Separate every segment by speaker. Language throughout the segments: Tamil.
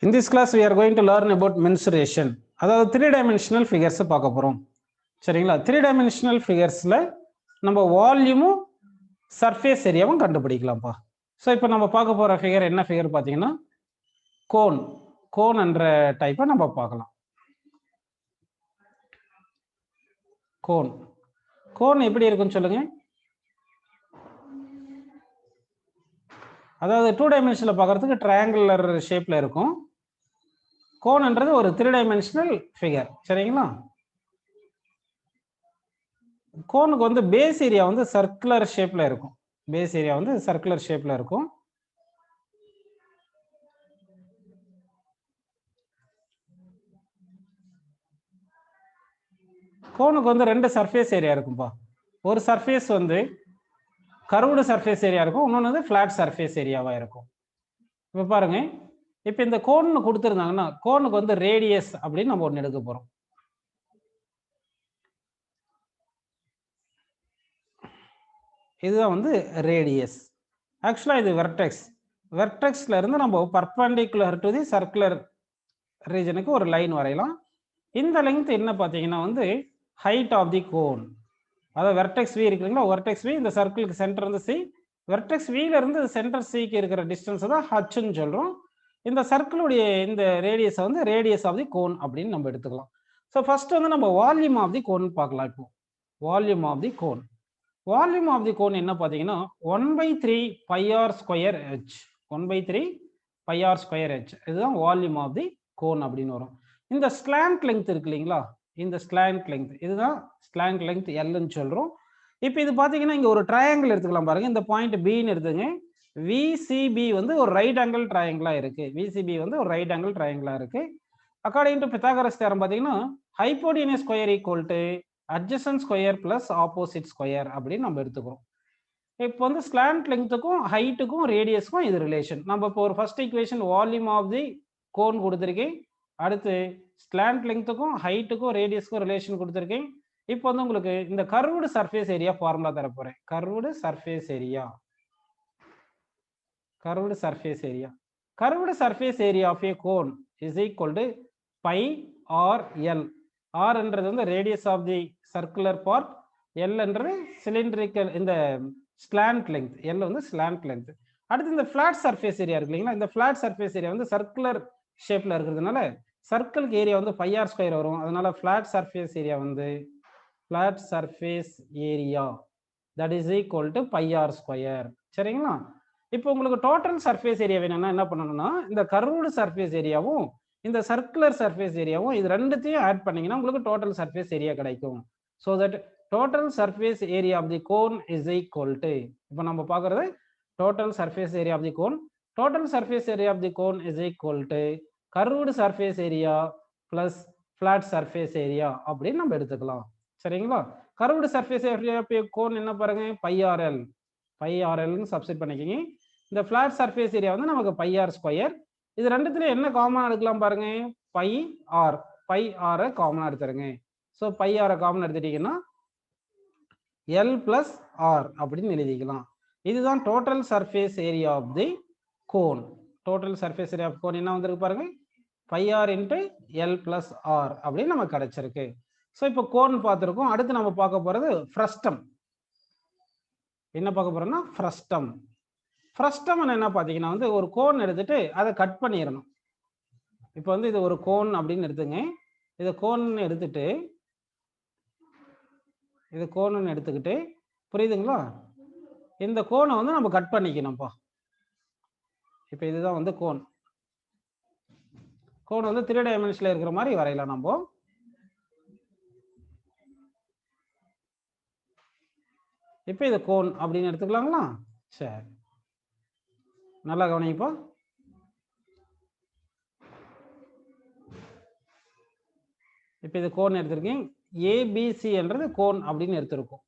Speaker 1: In this class, we are going to learn about mensuration. அதாவது 3-dimensional figures பார்க்க போறோம். சரிங்களா? 3-dimensional figuresல நம்ம வால்யூமும் சர்ஃபேஸ் ஏரியாவும் கண்டுபிடிக்கலாம்ப்பா. ஸோ இப்போ நம்ம பார்க்க போற ஃபிகர் என்ன ஃபிகர் பார்த்தீங்கன்னா கோன். கோன் என்ற டைப்பை நம்ம பார்க்கலாம். கோன் கோன் எப்படி இருக்குன்னு சொல்லுங்க. அதாவது 2 டைமென்ஷனில் பார்க்கறதுக்கு ட்ரையாங்குலர் ஷேப்ல இருக்கும். கோன்ன்றது ஒரு 3-dimensional ஃபிகர். சரிங்களா? கோனுக்கு வந்து பேஸ் ஏரியா வந்து சர்க்குலர் ஷேப்ல இருக்கும். பேஸ் ஏரியா வந்து சர்க்குலர் ஷேப்ல இருக்கும். கோனுக்கு வந்து ரெண்டு சர்ஃபேஸ் ஏரியா இருக்கும்பா. ஒரு சர்ஃபேஸ் வந்து கர்வ்டு சர்ஃபேஸ் ஏரியா இருக்கும், இன்னொன்று வந்து ஃபிளாட் சர்ஃபேஸ் ஏரியாவா இருக்கும். இப்போ பாருங்க, இப்போ இந்த கோன்னு கொடுத்துருந்தாங்கன்னா கோனுக்கு வந்து ரேடியஸ் அப்படின்னு நம்ம ஒன்று எடுக்க போறோம். இதுதான் வந்து ரேடியஸ். ஆக்சுவலாக இது வெர்டெக்ஸ். வெர்டெக்ஸ்ல இருந்து நம்ம பர்பெண்டிகுலர் டு தி சர்க்குலர் ரீஜனுக்கு ஒரு லைன் வரையலாம். இந்த லெங்த் என்ன பார்த்தீங்கன்னா வந்து ஹைட் ஆஃப் தி கோன். அதாவது வெர்டெக்ஸ் வி இருக்குங்களா, வெர்டெக்ஸ் வி இந்த சர்க்கிளுக்கு சென்டர் இருந்து சி, வெர்டெக்ஸ் வில இருந்து சென்டர் சிக்கு இருக்கிற டிஸ்டன்ஸ் தான் ஹச்ன்னு சொல்றோம். இந்த சர்க்கிளுடைய இந்த ரேடியஸ் வந்து ரேடியஸ் ஆஃப் தி கோன் அப்படின்னு நம்ம எடுத்துக்கலாம். ஸோ ஃபர்ஸ்ட் வந்து நம்ம வால்யூம் ஆஃப் தி கோன் பார்க்கலாம். இப்போ volume of the cone. Volume of the cone என்ன பார்த்தீங்கன்னா 1/3 πr² h. 1/3 πr² h. இதுதான் வால்யூம் ஆஃப் தி கோன் அப்படின்னு வரும். இந்த ஸ்லாண்ட் லெங்த் இருக்கு இல்லைங்களா, இந்த ஸ்லாண்ட் லெங்த் இதுதான் ஸ்லாண்ட் லெங்த் எல்ன்னு சொல்றோம். இப்போ இது பார்த்தீங்கன்னா இங்க ஒரு ட்ரையாங்கிள் எடுத்துக்கலாம் பாருங்க. இந்த பாயிண்ட் பின்னு எடுத்துங்க. விசிபி வந்து ஒரு ரைட் ஆங்கிள் ட்ரையாங்கிளா இருக்கு. விசிபி வந்து ஒரு ரைட் ஆங்கிள் ட்ரையாங்கிளா இருக்கு. அக்கார்டிங் டு பித்தாகரஸ் தியரம் பார்த்தீங்கன்னா ஹைப்போடீனியஸ் square equal to adjacent square plus opposite square அப்படின்னு நம்ம எடுத்துக்கிறோம். இப்போ வந்து ஸ்லாண்ட் லெங்த்துக்கும் ஹைட்டுக்கும் ரேடியஸ்க்கும் இது ரிலேஷன். நம்ம இப்போ ஒரு first equation volume of the cone கொடுத்துருக்கேன். அடுத்து ஸ்லாண்ட் லெங்த்துக்கும் ஹைட்டுக்கும் ரேடியஸ்க்கும் ரிலேஷன் கொடுத்துருக்கேன். இப்போ வந்து உங்களுக்கு இந்த கர்வ்டு சர்ஃபேஸ் ஏரியா ஃபார்முலா தர போறேன். Curved surface area, curved surface area, curved surface area of a cone is equal to pi R L. R என்றது வந்து radius of the circular part, L என்றது சிலிண்ட்ரிக்கல் இந்த ஸ்லாண்ட் லெங்த், எல் வந்து ஸ்லாண்ட் லெங்த். அடுத்து இந்த ஃபிளாட் சர்ஃபேஸ் ஏரியா இருக்கு இல்லைங்களா, இந்த ஃபிளாட் சர்ஃபேஸ் ஏரியா வந்து சர்க்குலர் ஷேப்ல இருக்கிறதுனால சர்க்கிளுக்கு ஏரியா வந்து πr² வரும். அதனால ஃபிளாட் சர்ஃபேஸ் ஏரியா வந்து flat surface area that is equal to πr². சரிங்களா? இப்போ உங்களுக்கு டோட்டல் சர்ஃபேஸ் ஏரியா வேணும்னா என்ன பண்ணணும்னா இந்த கர்வ்டு சர்ஃபேஸ் ஏரியாவும் இந்த சர்க்குலர் சர்ஃபேஸ் ஏரியாவும் இது ரெண்டுத்தையும் ஆட் பண்ணீங்கன்னா உங்களுக்கு டோட்டல் சர்ஃபேஸ் ஏரியா கிடைக்கும். So that total surface area of the cone is equal to, இப்போ நம்ம பார்க்கறது total surface area of the cone. Total surface area of the cone is equal to curved surface area plus flat surface area அப்படின்னு நம்ம எடுத்துக்கலாம். சரிங்களா? கர்வ்டு சர்ஃபேஸ் ஏரியா கோன் என்ன பாருங்க πrl, πrlன்னு சப்ஸ்டிட் பண்ணிக்கிங்க. இந்த ஃபிளாட் சர்ஃபேஸ் ஏரியா வந்து நமக்கு πr². இது ரெண்டுத்துல என்ன காமனா எடுக்கலாம் பாருங்க, πr, πr காமனா எடுத்துருங்க. ஸோ πr காமன் எடுத்துட்டீங்கன்னா எல் பிளஸ் ஆர் அப்படின்னு எழுதிக்கலாம். இதுதான் total surface area of the cone. Total surface area of cone என்ன வந்திருக்கு பாருங்க, πr into L plus R அப்படின்னு நமக்கு கிடைச்சிருக்கு. ஸோ இப்போ கோன் பார்த்துருக்கோம். அடுத்து நம்ம பார்க்க போறது ஃப்ரஸ்டம். என்ன பார்க்க போறோம்னா ஃப்ரஸ்டம். ஃப்ரஸ்டம் என்ன பார்த்தீங்கன்னா வந்து ஒரு கோன் எடுத்துட்டு அதை கட் பண்ணிடணும். இப்போ வந்து இது ஒரு கோன் அப்படின்னு எடுத்துங்க. இதை கோன் எடுத்துட்டு இது கோன்னு எடுத்துக்கிட்டு, புரியுதுங்களா, இந்த கோனை வந்து நம்ம கட் பண்ணிக்கணும்ப்பா. இப்போ இதுதான் வந்து கோன். கோன் வந்து 3 டைமென்ஷன்ல இருக்கிற மாதிரி வரையலாம் நம்ம. இப்போ இது கோன் அப்படின்னு எடுத்துக்கலாங்களா? சரி, நல்லா கவனிப்பா. இப்போ இது கோன் எடுத்திருக்கேன். ஏபிசி என்றது கோன் அப்படின்னு எடுத்திருக்கோம்.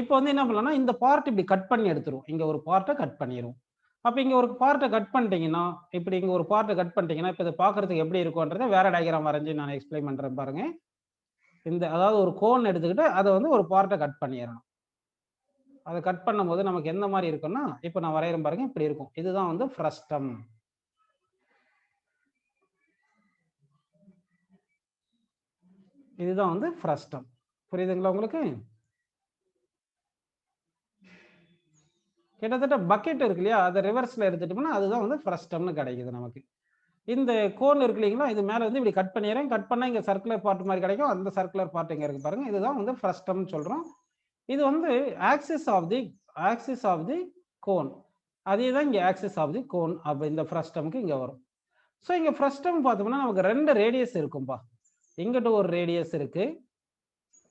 Speaker 1: இப்போ வந்து என்ன பண்ணலாம்னா இந்த பார்ட் இப்படி கட் பண்ணி எடுத்துரும். இங்க ஒரு பார்ட்டை கட் பண்ணிடும். அப்போ இங்க ஒரு பார்ட்டை கட் பண்ணிட்டீங்கன்னா, இப்படி இங்க ஒரு பார்ட்டை கட் பண்ணிட்டீங்கன்னா இப்போ இதை பார்க்கறதுக்கு எப்படி இருக்கும்ன்றதை வேற டயக்ராம் வரைஞ்சி நான் எக்ஸ்பிளைன் பண்றேன் பாருங்க. இந்த அதாவது ஒரு கோன் எடுத்துக்கிட்டு அதை வந்து ஒரு பார்ட்டை கட் பண்ணிடணும். அதை கட் பண்ணும்போது நமக்கு எந்த மாதிரி இருக்கும்னா இப்போ நான் வரைகிறேன் பாருங்க, இப்படி இருக்கும். இதுதான் வந்து ஃப்ரஸ்டம். இதுதான் வந்து ஃப்ரஸ்டம். புரியுதுங்களா உங்களுக்கு? கிட்டத்தட்ட பக்கெட் இருக்கு இல்லையா, அதை ரிவர்ஸ்ல எடுத்துட்டோம்னா அதுதான் வந்து ஃப்ரஸ்டம்னு கிடைக்குது நமக்கு. இந்த கோன் இருக்கு இல்லைங்களா, இது மேல வந்து இப்படி கட் பண்ணிடுறேன். கட் பண்ணா இங்க சர்க்குலர் பார்ட் மாதிரி கிடைக்கும். அந்த சர்க்குலர் பார்ட் இங்க இருக்கு பாருங்க. இதுதான் வந்து ஃப்ரஸ்டம்னு சொல்றோம். இது வந்து ஆக்சிஸ் ஆஃப் தி கோன். அதே தான் இங்க ஆக்சிஸ் ஆஃப் தி கோன் அப்ப இந்த ஃப்ரஸ்டம்க்கு இங்க வரும். ஸோ இங்க ஃப்ரஸ்டம் பார்த்தோம்னா நமக்கு 2 ரேடியஸ் இருக்கும்பா. இங்கிட்ட ஒரு ரேடியஸ் இருக்கு.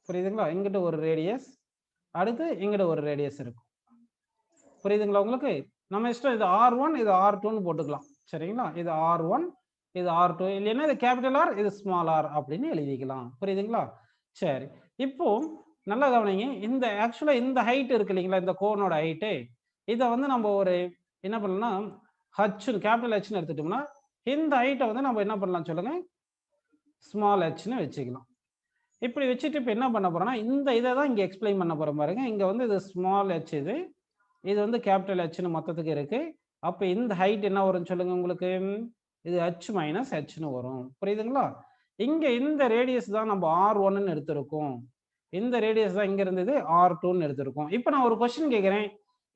Speaker 1: புரியுதுங்களா? இங்கிட்ட ஒரு ரேடியஸ், அடுத்து இங்கிட்ட ஒரு ரேடியஸ் இருக்கும். புரியுதுங்களா உங்களுக்கு? நம்ம இஷ்டம் இது R1 இது R2ன்னு போட்டுக்கலாம். சரிங்களா? இது R1 இது R2 இல்லைன்னா இது கேபிட்டல் R இது ஸ்மால் r அப்படின்னு எழுதிக்கலாம். புரியுதுங்களா? சரி. இப்போ நல்லா கவனிங்க. இந்த ஆக்சுவலா இந்த ஹைட் இருக்கு இல்லைங்களா, இந்த கோனோட ஹைட்டு, இதை வந்து நம்ம ஒரு என்ன பண்ணலாம்னா H கேபிட்டல் Hன்னு எடுத்துட்டோம்னா இந்த ஹைட்டை வந்து நம்ம என்ன பண்ணலாம் சொல்லுங்க, ஸ்மால் ஹெச்னு வச்சுக்கலாம். இப்படி வச்சுட்டு இப்போ என்ன பண்ண போறோம்னா இந்த இதை தான் இங்கே எக்ஸ்பிளைன் பண்ண போறோம் பாருங்க. இங்க வந்து இது ஸ்மால் ஹெச், இது வந்து கேபிட்டல் ஹெச்னு மொத்தத்துக்கு இருக்கு. அப்போ இந்த ஹைட் என்ன வரும்னு சொல்லுங்க உங்களுக்கு, இது H மைனஸ் ஹெச்னு வரும். புரியுதுங்களா? இங்க இந்த ரேடியஸ் தான் நம்ம R1ன்னு எடுத்திருக்கோம். இந்த ரேடியஸ் தான் இங்க இருந்தது R2ன்னு எடுத்திருக்கோம். இப்போ நான் ஒரு கொஸ்டின் கேட்கிறேன்.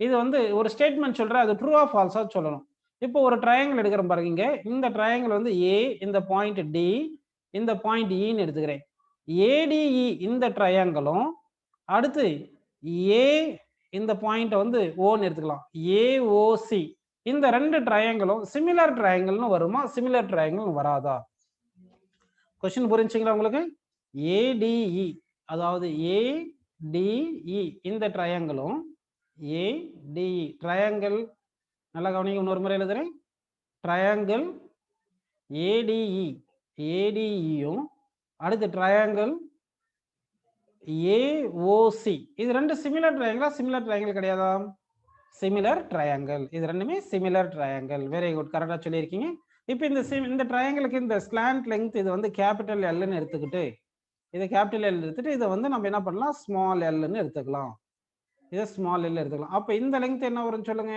Speaker 1: இது வந்து ஒரு ஸ்டேட்மெண்ட் சொல்றேன், அது ட்ரூ ஆ ஃபால்ஸா சொல்லணும். இப்போ ஒரு ட்ரையாங்கிள் எடுக்கிறேன் பாருங்க. இங்க இந்த ட்ரையாங்கிள் வந்து A, இந்த பாயிண்ட் D, இந்த பாயிண்ட் Eன்னு எடுத்துக்கிறேன். ADE இந்த ட்ரையாங்கிளும், அடுத்து A இந்த பாயிண்ட் வந்து Oன்னு எடுத்துக்கலாம். AOC இந்த 2 ட்ரையாங்கிளும் சிமிலர் ட்ரையாங்கிள்னு வருமா, சிமிலர் ட்ரையாங்கிள் வராதா? கொஸ்டின் புரிஞ்சுங்களா உங்களுக்கு? ADE அதாவது ADE இந்த ட்ரையாங்கிளும் ADE ட்ரையாங்கிள், நல்லா கவனிங்க, இன்னொரு முறை எழுதுறேன். ட்ரையாங்கிள் ADEயும் அடுத்து ட்ரையாங்கிள் AOC இது 2 சிமிலர் ட்ரையாங்கிளா, சிமிலர் ட்ரையாங்கிள் கிடையாதா? Similar triangle. இது ரெண்டுமே சிமிலர் ட்ரையாங்கிள். வெரி குட், கரெக்டா சொல்லியிருக்கீங்க. இப்போ இந்த ட்ரையாங்கிளுக்கு இந்த ஸ்லாண்ட் லெங்த் இது வந்து கேபிட்டல் Lன்னு எடுத்துக்கிட்டு, இதை கேபிட்டல் L எடுத்துட்டு இதை வந்து நம்ம என்ன பண்ணலாம், ஸ்மால் Lன்னு எடுத்துக்கலாம். இதை ஸ்மால் L எடுத்துக்கலாம். அப்போ இந்த லெங்த் என்ன வரும்னு சொல்லுங்க,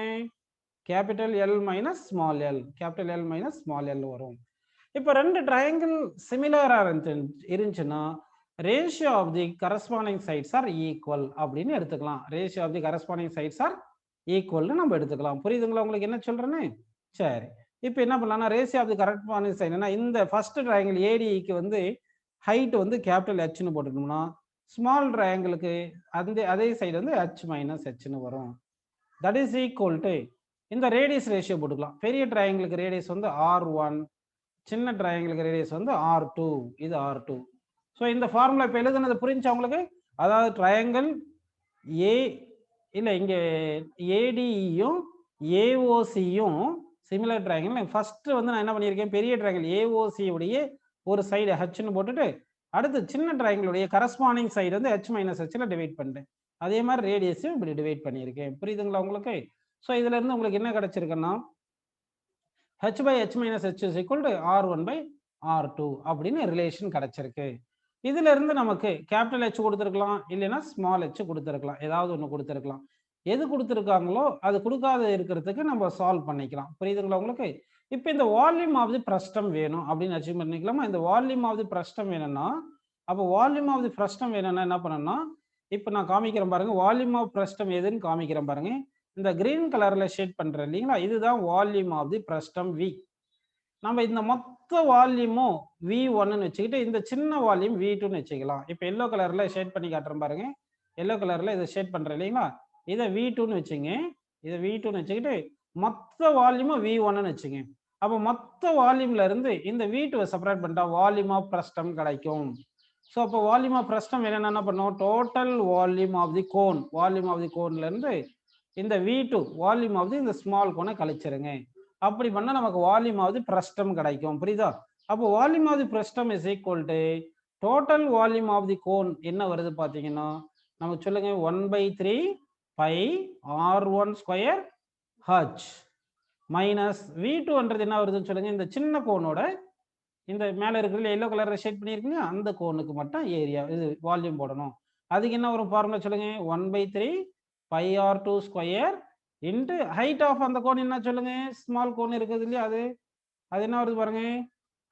Speaker 1: capital L minus small L, capital L minus small L வரும். இப்போ 2 ட்ரையாங்கிள் சிமிலரா இருந்துச்சுன்னா ratio of the corresponding sides are equal அப்படின்னு எடுத்துக்கலாம். Ratio of the corresponding sides are ஈக்குவல்னு நம்ம எடுத்துக்கலாம். புரியுதுங்களா உங்களுக்கு என்ன சொல்றேன்னு? சரி. இப்போ என்ன பண்ணலாம்னா ரேஷியோ ஆஃப் தி கரஸ்பாண்டிங் சைடுனா இந்த ஃபர்ஸ்ட் ட்ரையாங்கிள் ADEக்கு வந்து ஹைட் வந்து கேபிட்டல் Hன்னு போட்டுட்டோம்னா ஸ்மால் ட்ரையாங்கிளுக்கு அதே சைடு வந்து H மைனஸ் Hன்னு வரும். தட் இஸ் ஈக்குவல் டு இந்த ரேடியஸ் ரேஷியோ போட்டுக்கலாம். பெரிய ட்ரையாங்கிளுக்கு ரேடியஸ் வந்து R1, சின்ன ட்ரையாங்கிளுக்கு ரேடியஸ் வந்து R2, இது R2. ஸோ இந்த ஃபார்முலா இப்போ எழுதுனது புரிஞ்சா உங்களுக்கு? அதாவது ட்ரையாங்கிள் ஏ இல்லை இங்கே ADEயும் AOCயும் சிமிலர் ட்ரையாங்கிள். ஃபர்ஸ்ட் வந்து நான் என்ன பண்ணியிருக்கேன், பெரிய ட்ரையாங்கிள் AOC உடைய ஒரு சைடு Hன்னு போட்டுட்டு அடுத்து சின்ன ட்ரையாங்கிளுடைய கரஸ்பாண்டிங் சைடு வந்து H மைனஸ் Hல டிவைட் பண்ணிட்டேன். அதே மாதிரி ரேடியஸும் இப்படி டிவைட் பண்ணியிருக்கேன். புரியுதுங்களா உங்களுக்கு? ஸோ இதுல இருந்து உங்களுக்கு என்ன கிடைச்சிருக்குன்னா H by H minus H is equal to R1 by R2 அப்படின்னு ரிலேஷன் கிடைச்சிருக்கு. இதுல இருந்து நமக்கு கேபிட்டல் H கொடுத்துருக்கலாம், இல்லைன்னா ஸ்மால் H கொடுத்துருக்கலாம், ஏதாவது ஒன்று கொடுத்துருக்கலாம். எது கொடுத்துருக்காங்களோ அது கொடுக்காத இருக்கிறதுக்கு நம்ம சால்வ் பண்ணிக்கலாம். புரியுதுங்களா உங்களுக்கு? இப்போ இந்த வால்யூம் ஆஃப் தி பிரஸ்டம் வேணும் அப்படின்னு அச்சீவ் பண்ணிக்கலாமா? இந்த வால்யூம் ஆஃப் தி பிரஸ்டம் வேணும்னா அப்போ வால்யூம் ஆஃப் தி பிரஸ்டம் வேணும்னா என்ன பண்ணணும்னா, இப்போ நான் காமிக்கிறேன் பாருங்க. வால்யூம் ஆஃப் பிரஸ்டம் எதுன்னு காமிக்கிறேன் பாருங்க. இந்த கிரீன் கலர்ல ஷேட் பண்றேன் இல்லைங்களா, இதுதான் வால்யூம் ஆஃப் தி பிரஸ்டம் V. நம்ம இந்த மொத்த வால்யூமும் V1ன்னு வச்சுக்கிட்டு இந்த சின்ன வால்யூம் V2ன்னு வச்சுக்கலாம். இப்போ எல்லோ கலர்ல ஷேட் பண்ணி காட்டுறேன் பாருங்க. எல்லோ கலர்ல இதை ஷேட் பண்றேன் இல்லைங்களா, இதை V2ன்னு வச்சுங்க. இதை V2ன்னு வச்சுக்கிட்டு மொத்த வால்யூமும் V1ன்னு வச்சுங்க. அப்போ மொத்த வால்யூம்ல இருந்து இந்த V2வை செப்பரேட் பண்ணிட்டா வால்யூம் ஆஃப் பிரஸ்டம் கிடைக்கும். ஸோ அப்போ வால்யூம் ஆஃப் பிரஸ்டம் என்ன பண்ணுவோம், total volume of the cone, volume of the கோன்ல இருந்து இந்த V2 வால்யூம் ஆஃப் தி இந்த ஸ்மால் கோனை கழிச்சிருங்க. அப்படி பண்ணா நமக்கு வால்யூம் ஆஃப் தி பிரஸ்டம் கிடைக்கும். புரியுதா? அப்போ volume of the frustum is equal to total volume of the cone என்ன வருது பாத்தீங்கன்னா நமக்கு சொல்லுங்க, 1/3 pi R1 square H minus V2ன்றது என்ன வருதுன்னு சொல்லுங்க, இந்த சின்ன கோனோட இந்த மேல இருக்கிற எல்லோ கலர்ல ஷேட் பண்ணியிருக்கீங்க அந்த கோனுக்கு மட்டும் ஏரியா இது வால்யூம் போடணும். அதுக்கு என்ன வரும் ஃபார்முலா சொல்லுங்க, 1/3 pi R2 square into height of அந்த கோன் என்ன சொல்லுங்க, ஸ்மால் கோன் இருக்குது இல்லையா, அது என்ன வருது பாருங்க,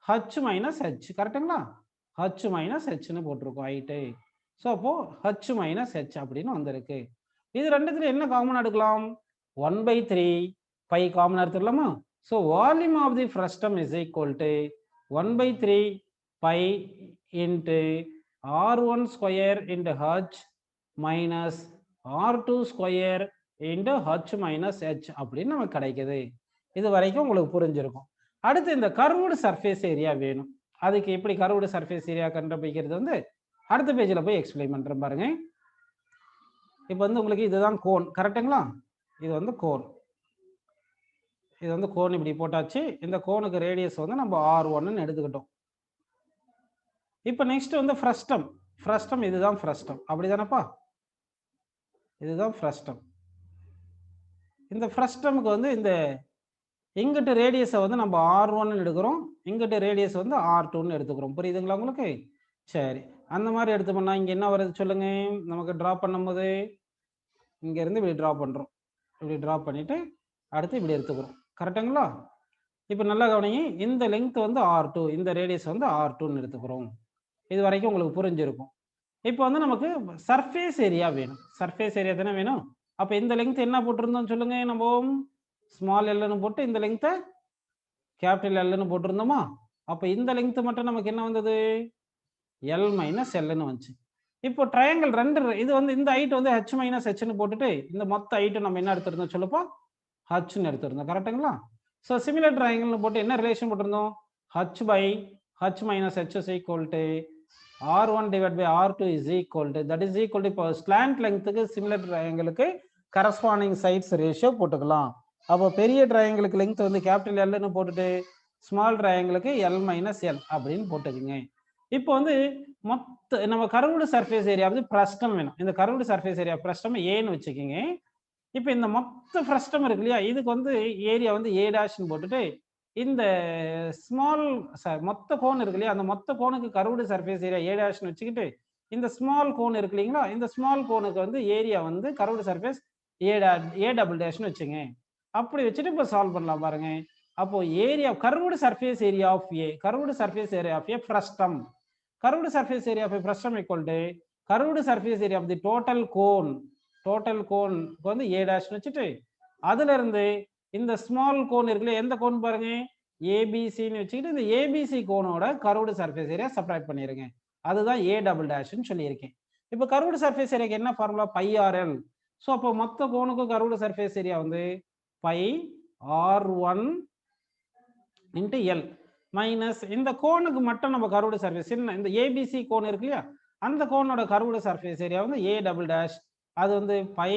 Speaker 1: H மைனஸ் H. கரெக்டுங்களா? h மைனஸ் ஹெச்னு போட்டிருக்கோம் ஹைட்டு. ஸோ அப்போ h மைனஸ் ஹெச் அப்படின்னு வந்திருக்கு. இது ரெண்டுத்துல என்ன காமன் எடுக்கலாம்? 1/3 பை காமன் எடுத்துக்கலாமா? So volume of the frustum is equal to 1/3 pi into R1 square into H minus R2 square into H minus H அப்படின்னு நமக்கு கிடைக்குது. இது வரைக்கும் உங்களுக்கு புரிஞ்சிருக்கும். அடுத்து இந்த கர்வ்டு சர்ஃபேஸ் ஏரியா வேணும். அதுக்கு எப்படி கர்வ்டு சர்ஃபேஸ் ஏரியா கண்டுபிடிக்கிறது வந்து அடுத்த பேஜில் போய் எக்ஸ்பிளைன் பண்ணுறேன் பாருங்க. இப்போ வந்து உங்களுக்கு இதுதான் கோன், கரெக்டுங்களா? இது வந்து கோன், இது வந்து கோன் இப்படி போட்டாச்சு. இந்த கோனுக்கு ரேடியஸ் வந்து நம்ம R1ன்னு எடுத்துக்கிட்டோம். இப்போ நெக்ஸ்ட் வந்து ஃப்ரஸ்டம். ஃப்ரஸ்டம் இதுதான் ஃப்ரஸ்டம், அப்படிதானப்பா? இதுதான் ஃப்ரஸ்டம். இந்த ஃப்ரஸ்டமுக்கு வந்து இந்த இங்கிட்ட ரேடியஸை வந்து நம்ம R1ன்னு எடுக்கிறோம், இங்கிட்ட ரேடியஸ் வந்து R2ன்னு எடுத்துக்கிறோம். புரியுதுங்களா உங்களுக்கு? சரி, அந்த மாதிரி எடுத்துப்போம்னா இங்கே என்ன வருது சொல்லுங்க. நமக்கு ட்ரா பண்ணும்போது இங்கேருந்து இப்படி ட்ரா பண்ணுறோம், இப்படி ட்ரா பண்ணிவிட்டு அடுத்து இப்படி எடுத்துக்கிறோம், கரெக்டுங்களா? இப்போ நல்லா கவனிங்க, இந்த லெங்க் வந்து R2, இந்த ரேடியஸ் வந்து R2ன்னு எடுத்துக்கிறோம். இது வரைக்கும் உங்களுக்கு புரிஞ்சிருக்கும். இப்போ வந்து நமக்கு சர்ஃபேஸ் ஏரியா வேணும். சர்ஃபேஸ் ஏரியா தானே வேணும். அப்போ இந்த லெங்க் என்ன போட்டிருந்தோம் சொல்லுங்க. நம்ம ஸ்மால் எல்லுன்னு போட்டு இந்த லெங்க்த்தை கேபிட்டல் எல்லுன்னு போட்டிருந்தோமா? அப்போ இந்த லெங்க் மட்டும் நமக்கு என்ன வந்தது? எல் மைனஸ் எல்லுன்னு வந்துச்சு. இப்போ ட்ரையாங்கிள் ரெண்டு, இது வந்து இந்த ஹைட் வந்து ஹெச் மைனஸ் ஹெச்னு போட்டுட்டு இந்த மொத்த ஹைட்டு நம்ம என்ன எடுத்திருந்தோம் சொல்லுப்பா? ஹச்னு எடுத்திருந்தோம், கரெக்டுங்களா? ஸோ சிமிலர் ட்ரையாங்கிள்னு போட்டு என்ன ரிலேஷன் போட்டிருந்தோம்? H by H minus H is equal to R1 divided by R2 is equal to, that is equal to இப்போ ஸ்லாண்ட் லெங்க்த்துக்கு சிமிலர் ட்ரையாங்கிளுக்கு கரஸ்பாண்டிங் சைட்ஸ் ரேஷியோ போட்டுக்கலாம். அப்போ பெரிய ட்ரையாங்கிளுக்கு லெங்த் வந்து கேபிட்டல் எல்னு போட்டுட்டு ஸ்மால் ட்ரையாங்கிளுக்கு எல் மைனஸ் எல் அப்படின்னு போட்டுக்குங்க. இப்போ வந்து மொத்த நம்ம கர்வ்டு சர்ஃபேஸ் ஏரியா வந்து ஃப்ரஸ்டம் வேணும். இந்த கர்வ்டு சர்ஃபேஸ் ஏரியா ஃப்ரஸ்டம் ஏன்னு வச்சுக்கோங்க. இப்போ இந்த மொத்த ஃப்ரஸ்டம் இருக்கு இல்லையா, இதுக்கு வந்து ஏரியா வந்து ஏ டேஷ்னு போட்டுட்டு இந்த ஸ்மால் மொத்த கோன் இருக்கு இல்லையா, அந்த மொத்த கோனுக்கு கர்வ்டு சர்ஃபேஸ் ஏரியா ஏ டேஷ்னு வச்சுக்கிட்டு இந்த ஸ்மால் கோன் இருக்கு இல்லைங்களா, இந்த ஸ்மால் கோனுக்கு வந்து ஏரியா வந்து கர்வ்டு சர்ஃபேஸ் ஏ டபுள் டேஷ்னு வச்சுங்க. அப்படி வச்சுட்டு இப்போ சால்வ் பண்ணலாம் பாருங்க. அப்போ area curved surface area of a, curved surface area of a frustum, curved surface area of a frustum equal to curved surface area of the total cone, total cone வந்து ஏ டேஷ்னு வச்சுட்டு அதுல இருந்து இந்த ஸ்மால் கோன் இருக்குல்ல, எந்த கோன் பாருங்க ஏபிசின்னு வச்சுக்கிட்டு இந்த ஏபிசி கோனோட கர்வ்டு சர்ஃபேஸ் ஏரியா செப்பரேட் பண்ணிருங்க. அதுதான் ஏ டபுள் டேஷ்னு சொல்லியிருக்கேன். இப்போ கர்வ்டு சர்ஃபேஸ் ஏரியாக்கு என்ன ஃபார்முலா? By RL. ஸோ அப்போ மொத்த கோனுக்கும் கர்வ்டு சர்ஃபேஸ் ஏரியா வந்து pi R1 into L minus இந்த கோனுக்கு மட்டும் நம்ம கர்வ்டு சர்ஃபேஸ் இந்த ஏபிசி கோன் இருக்கு இல்லையா, அந்த கோனோட கர்வ்டு சர்ஃபேஸ் ஏரியா வந்து ஏ டபுள் டேஷ், அது வந்து பை,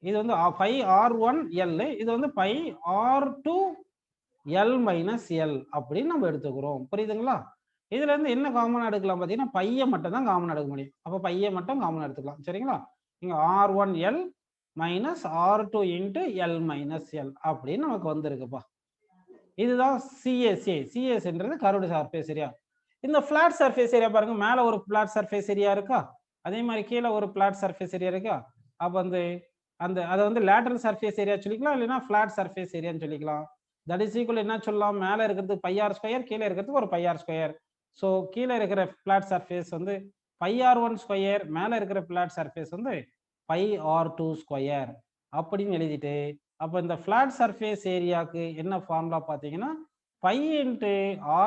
Speaker 1: இது வந்து பை R1 எல், இது வந்து by R2 L minus L அப்படின்னு நம்ம எடுத்துக்கிறோம். புரியுதுங்களா? இதுல இருந்து என்ன காமன் எடுக்கலாம் பார்த்தீங்கன்னா பையை மட்டும் தான் காமன் எடுக்க முடியும். அப்போ பையை மட்டும் காமன் எடுத்துக்கலாம், சரிங்களா? இங்க R1 L minus R2 into L minus L அப்படின்னு நமக்கு வந்திருக்குப்பா. இதுதான் சிஎஸ்ஏ. சிஎஸ்ன்றது கர்வ்டு சர்ஃபேஸ் ஏரியா. இந்த ஃபிளாட் சர்ஃபேஸ் ஏரியா பாருங்க, மேல ஒரு ஃபிளாட் சர்ஃபேஸ் ஏரியா இருக்கா, அதே மாதிரி கீழே ஒரு ஃபிளாட் சர்ஃபேஸ் ஏரியா இருக்கா. அப்போ வந்து அந்த அதை வந்து லேட்டரல் சர்ஃபேஸ் ஏரியா சொல்லிக்கலாம், இல்லைன்னா ஃபிளாட் சர்ஃபேஸ் ஏரியான்னு சொல்லிக்கலாம். தட் இஸ் ஈக்குவல் என்ன சொல்லலாம்? மேலே இருக்கிறது பை ஆர் ஸ்கொயர், கீழே இருக்கிறது ஒரு பை ஆர் ஸ்கொயர். ஸோ கீழே இருக்கிற ஃபிளாட் சர்ஃபேஸ் வந்து பை R1 ஸ்கொயர், மேலே இருக்கிற ஃபிளாட் சர்ஃபேஸ் வந்து பை R2 ஸ்கொயர் அப்படின்னு எழுதிட்டு, அப்போ இந்த ஃபிளாட் சர்ஃபேஸ் ஏரியாவுக்கு என்ன ஃபார்முலா பார்த்தீங்கன்னா by into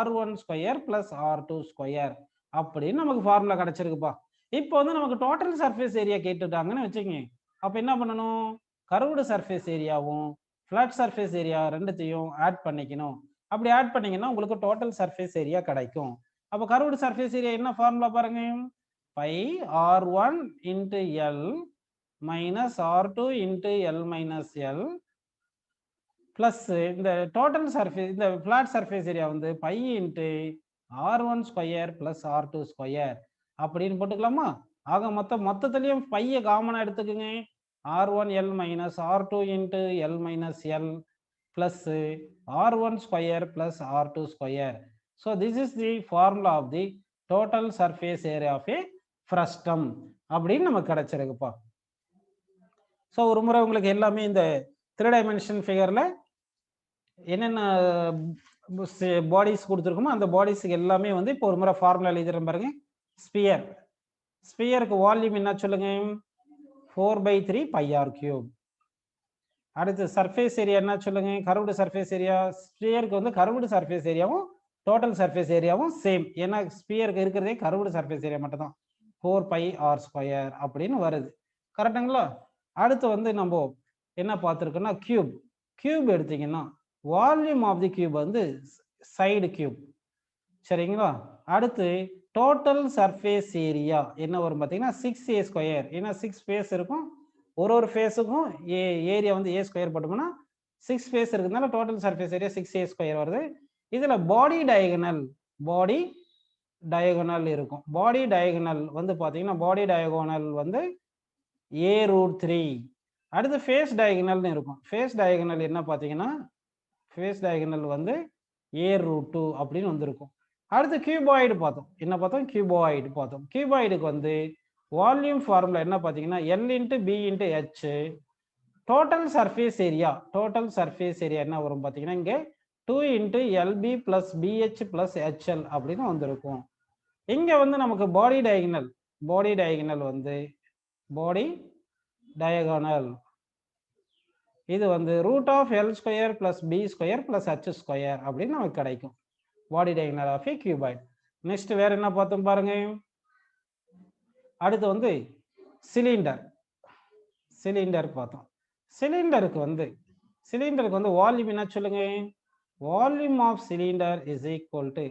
Speaker 1: R1 square plus R2 square அப்படின்னு நமக்கு ஃபார்முலா கிடைச்சிருக்குப்பா. இப்போ வந்து நமக்கு டோட்டல் சர்ஃபேஸ் ஏரியா கேட்டுட்டாங்கன்னு வச்சுக்கோங்க. அப்போ என்ன பண்ணணும்? கர்வ்டு சர்ஃபேஸ் ஏரியாவும் ஃபிளாட் சர்ஃபேஸ் ஏரியா ரெண்டுத்தையும் ஆட் பண்ணிக்கணும். அப்படி ஆட் பண்ணீங்கன்னா உங்களுக்கு டோட்டல் சர்ஃபேஸ் ஏரியா கிடைக்கும். அப்போ கர்வ்டு சர்ஃபேஸ் ஏரியா என்ன ஃபார்முலா பாருங்க, pi R1 into L minus R2 into L minus L plus இந்த டோட்டல் சர்ஃபேஸ், இந்த ஃபிளாட் சர்ஃபேஸ் ஏரியா வந்து pi into R1 square plus R2 square அப்படின்னு போட்டுக்கலாமா? ஆக மொத்தத்துலயும் பையை காமனா எடுத்துக்குங்க. R1 L minus R2 into L minus L plus R1 square plus R2 square. So this is the formula of the total surface area of a frustum அப்படின்னு நமக்கு கிடைச்சிருக்குப்பா. ஸோ ஒரு முறை உங்களுக்கு எல்லாமே இந்த 3 டைமென்ஷன் ஃபிகர்ல என்னென்ன பாடிஸ் கொடுத்துருக்கோமோ அந்த பாடிஸுக்கு எல்லாமே வந்து இப்போ ஒரு முறை ஃபார்முலா எழுதிடுறேன் பாருங்க. ஸ்பியர், ஸ்பியருக்கு வால்யூம் என்ன சொல்லுங்க, 4/3 πr3. அடுத்து சர்ஃபேஸ் ஏரியா என்ன சொல்லுங்க, கர்வ்டு சர்ஃபேஸ் ஏரியா. ஸ்பியருக்கு வந்து கர்வ்டு சர்ஃபேஸ் ஏரியாவும் டோட்டல் சர்ஃபேஸ் ஏரியாவும் சேம். ஏன்னா ஸ்பியருக்கு இருக்கிறதே கர்வ்டு சர்ஃபேஸ் ஏரியா மட்டும் தான், 4πr² அப்படின்னு வருது. கரெக்டுங்களா? அடுத்து வந்து நம்ம என்ன பார்த்துருக்கோம்னா கியூப். கியூப் எடுத்தீங்கன்னா வால்யூம் ஆஃப் தி கியூப் வந்து சைடு கியூப். சரிங்களா? அடுத்து டோட்டல் சர்ஃபேஸ் ஏரியா என்ன வரும் பார்த்தீங்கன்னா 6a². ஏன்னா 6 ஃபேஸ் இருக்கும், ஒரு ஃபேஸுக்கும் ஏரியா வந்து a² போட்டோம்னா 6 ஃபேஸ் இருக்கிறதுனால டோட்டல் சர்ஃபேஸ் ஏரியா 6a² வருது. இதில் பாடி டயகனல் இருக்கும். பாடி டயகனல் வந்து பார்த்தீங்கன்னா பாடி டயகோனல் வந்து a√3. அடுத்து ஃபேஸ் டயகனல்னு இருக்கும். ஃபேஸ் டயகனல் என்ன பார்த்தீங்கன்னா ஃபேஸ் டயகனல் வந்து a√2 அப்படின்னு வந்திருக்கும். அடுத்து கியூபாய்டு பார்த்தோம். என்ன பார்த்தோம்? கியூபாய்டு பார்த்தோம். கியூபாய்டுக்கு வந்து வால்யூம் ஃபார்முலா என்ன பார்த்தீங்கன்னா L/B/H. Total surface area, total surface area என்ன வரும் பார்த்தீங்கன்னா இங்கே 2 × LB + BH + HL அப்படின்னு வந்திருக்கும். இங்கே வந்து நமக்கு பாடி டயகனல் வந்து பாடி டயகோனல் இது வந்து √L² + B² + H² அப்படின்னு நமக்கு கிடைக்கும். Body diagonal of a cuboid. Next வேற என்ன பார்த்தோம் பாருங்க. அடுத்து வந்து சிலிண்டர் பார்த்தோம். சிலிண்டருக்கு வந்து வால்யூம் என்ன சொல்லுங்க, volume of cylinder is equal to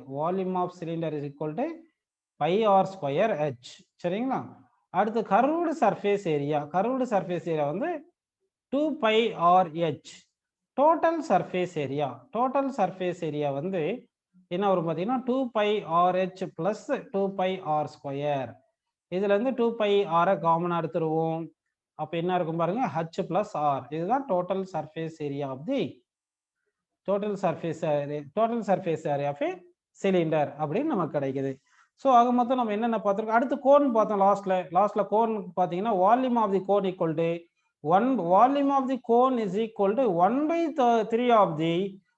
Speaker 1: πr²H. சரிங்களா? அடுத்து கர்வ்டு சர்ஃபேஸ் ஏரியா வந்து 2πrH. டோட்டல் சர்ஃபேஸ் ஏரியா வந்து என்ன வரும் பார்த்தீங்கன்னா 2πrH + 2πr². இதுல இருந்து 2πr காமனா எடுத்துருவோம். அப்ப என்ன இருக்கும் பாருங்க, H + R. இதுதான் total surface area of the cylinder அப்படின்னு நமக்கு கிடைக்குது. ஸோ ஆக மொத்தம் நம்ம என்னென்ன பார்த்துருக்கோம். அடுத்து கோன் பார்த்தோம். லாஸ்ட்ல கோன் பார்த்தீங்கன்னா volume of the cone equal to 1/3 of the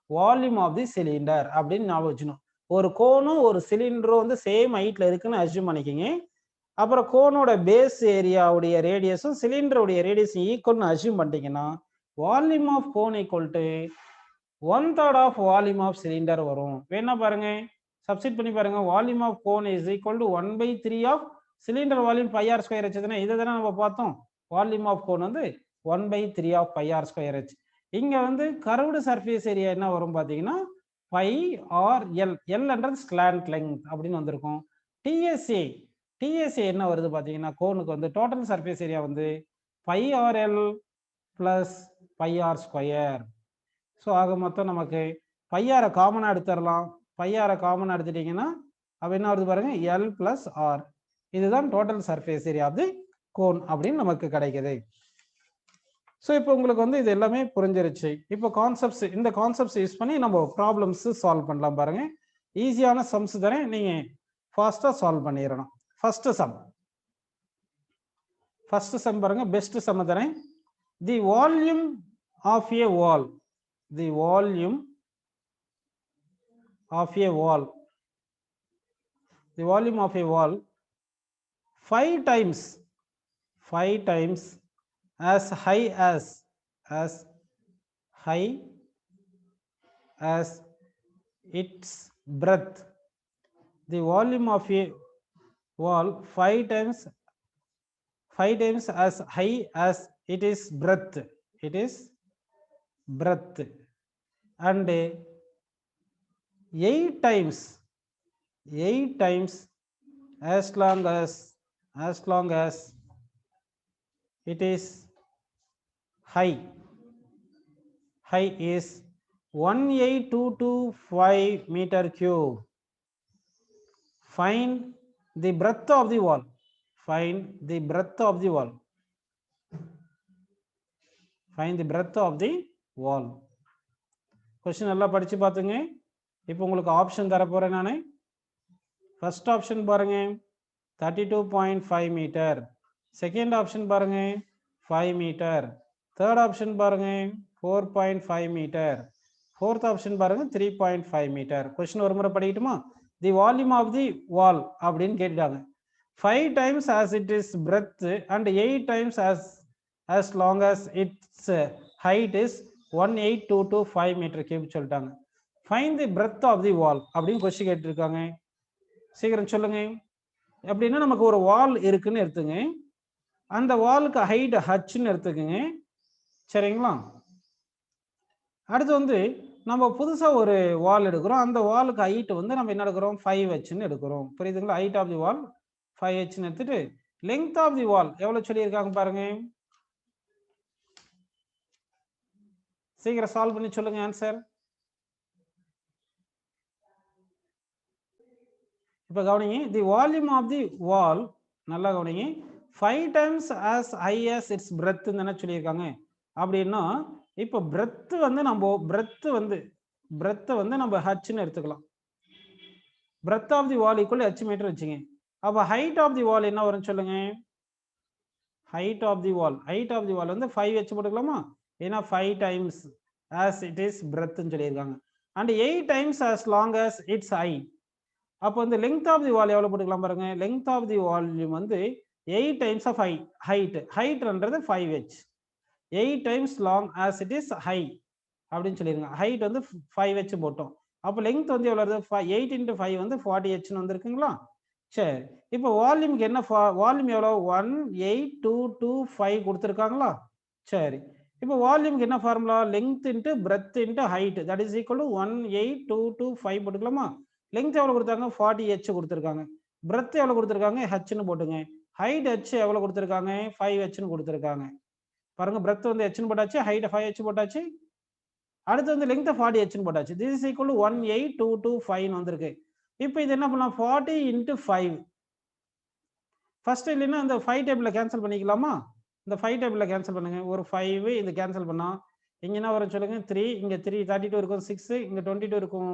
Speaker 1: volume of the cylinder அப்படின்னு ஞாபகம் வச்சுக்கணும். ஒரு கோனும் ஒரு சிலிண்டரும் வந்து சேம் ஹைட்ல இருக்குன்னு அஸ்யூம் பண்ணிக்கிங்க. அப்புறம் கோனோட பேஸ் ஏரியாவுடைய ரேடியஸும் சிலிண்டருடைய ரேடியஸும் ஈக்குவல்னு அஸ்யூம் பண்ணிட்டீங்கன்னா volume of cone equal to 1/3 of volume of cylinder வரும். வேணா பாருங்க, சப்ஸ்டிட் பண்ணி பாருங்க. Volume of cone is equal to 1/3 of cylinder volume πr² வச்சதுன்னா இதை தானே நம்ம பார்த்தோம். வால்யூம் ஆஃப் கோன் வந்து 1/3 ஆஃப் πr²H. இங்க வந்து கர்வ்டு சர்ஃபேஸ் ஏரியா என்ன வரும் பார்த்தீங்கன்னா πr/L. Lன்றது ஸ்லாண்ட் லெங்த் அப்படின்னு வந்திருக்கும். டிஎஸ்ஏ என்ன வருது பார்த்தீங்கன்னா கோனுக்கு வந்து டோட்டல் சர்ஃபேஸ் ஏரியா வந்து πrL + πr². ஸோ ஆக மொத்தம் நமக்கு πr காமனாக எடுத்துடலாம். πr காமனாக எடுத்துட்டீங்கன்னா அப்போ என்ன வருது பாருங்க, L + R. இதுதான் total surface area of the cone அப்படின்னு நமக்கு கிடைக்குது. ஸோ இப்போ உங்களுக்கு வந்து இது எல்லாமே புரிஞ்சிருச்சு. இப்போ இந்த கான்செப்ட்ஸ் யூஸ் பண்ணி நம்ம ப்ராப்ளம்ஸ் சால்வ் பண்ணலாம் பாருங்க. ஈஸியான சம்ஸ் தானே, நீங்க ஃபாஸ்ட்டாக சால்வ் பண்ணிடணும். ஃபர்ஸ்ட் சம் பாருங்க, பெஸ்ட் சம் தானே. The volume of a wall, the volume of a wall 5 times as high as its breadth. The volume of a wall 5 times as high as it is breadth. And 8 times as long as it is high is 18225 meter cube. Find the breadth of the wall. Find the breadth of the wall. Question நல்லா படிச்சு பார்த்துங்க. இப்போ உங்களுக்கு ஆப்ஷன் தர போறேன் நான். ஃபர்ஸ்ட் ஆப்ஷன் பாருங்க 32.5 மீட்டர். செகண்ட் ஆப்ஷன் பாருங்க 5 மீட்டர். தேர்ட் ஆப்ஷன் பாருங்க 4.5 மீட்டர். fourth option பாருங்க 3.5 meter. Question ஒரு முறை படிக்கட்டுமா? The volume of the wall அப்படின்னு கேட்டாங்க. 5 times as it is breadth and 8 times as long as its height is 18225 meter cube சொல்லிட்டாங்க. Find the breadth of the wall அப்படின்னு கொஸ்டின் கேட்டிருக்காங்க. சீக்கிரம் சொல்லுங்க. அப்படின்னா நமக்கு ஒரு வால் இருக்குன்னு எடுத்துங்க. அந்த வாலுக்கு ஹைட் ஹச்ன்னு எடுத்துக்கங்க. சரிங்களா? அடுத்து வந்து நம்ம புதுசா ஒரு வால் எடுக்கிறோம். அந்த வாலுக்கு ஹைட் வந்து நம்ம என்ன எடுக்கிறோம்? 5h எடுக்கிறோம். புரியுதுங்களா? Height of the wall 5h எடுத்துட்டு லெங்த் ஆஃப் தி வால் எவ்வளவு சொல்லியிருக்காங்க பாருங்க. சீக்கிரம் சால்வ் பண்ணி சொல்லுங்க ஆன்சர். இப்ப கவனிங்க. தி வால்யூம் ஆஃப் தி வால் நல்லா கவனிங்க. 5 times as high as its breadth என்ன சொல்லியிருக்காங்க அப்படின்னா, இப்போ பிரெத் வந்து நம்ம பிரெத் வந்து நம்ம ஹச்ன்னு எடுத்துக்கலாம். Breadth of the wall equal h meter வச்சுங்க. அப்ப ஹைட் ஆஃப் தி வால் என்ன வரும் சொல்லுங்க. ஹைட் ஆஃப் தி வால் வந்து 5h போட்டுக்கலாமா? ஏன்னா 5 times as it is breadth ன்னு சொல்லியிருக்காங்க. and 8 times as long as its height. அப்போ வந்து லெங்த் ஆஃப் தி வால் எவ்வளவு போட்டுக்கலாம் பாருங்க. லெங்த் ஆஃப் தி வால்யூம் வந்து 8 times of ஹைட்ன்றது 5h. 8 times long as it is high அப்படின்னு சொல்லிருங்க. ஹைட் வந்து 5h போட்டோம். அப்போ லெங்த் வந்து எவ்வளவு வருது? 8 into 5 வந்து 40h வந்திருக்குங்களா? சரி, இப்போ வால்யூமுக்கு என்ன வால்யூம் எவ்வளவு? 18225 கொடுத்துருக்காங்களா? சரி, இப்போ வால்யூமுக்கு என்ன formula? Length into breadth into height that is equal to 18225 போட்டுக்கலாமா? லெங்த் எவ்வளவு கொடுத்தாங்க? 40h கொடுத்துருக்காங்க. பிரெத் எவ்வளவு கொடுத்துருக்காங்க? ஹச்ன்னு போட்டுங்க. ஹைட் h எவ்வளவு கொடுத்துருக்காங்க? 5hன்னு கொடுத்துருக்காங்க. பாருங்க, பிரெத் வந்து ஹ்னு போட்டாச்சு, ஹைட் 5h போட்டாச்சு. அடுத்து வந்து லெங்த் 40hன்னு போட்டாச்சு. திஸ் இஸ் ஈக்குவல் டு 18225 வந்திருக்கு. இப்போ இது என்ன பண்ணலாம்? 40 into 5. ஃபர்ஸ்ட் இல்லைன்னா இந்த 5 டேபிள்ல கேன்சல் பண்ணிக்கலாமா? இந்த 5 டேபிள்ல கேன்சல் பண்ணுங்க. ஒரு 5 இது கேன்சல் பண்ணா இங்க என்ன வரும் சொல்லுங்க? 3, இங்க 3 32 இருக்கும், 6 இங்க 22 இருக்கும்,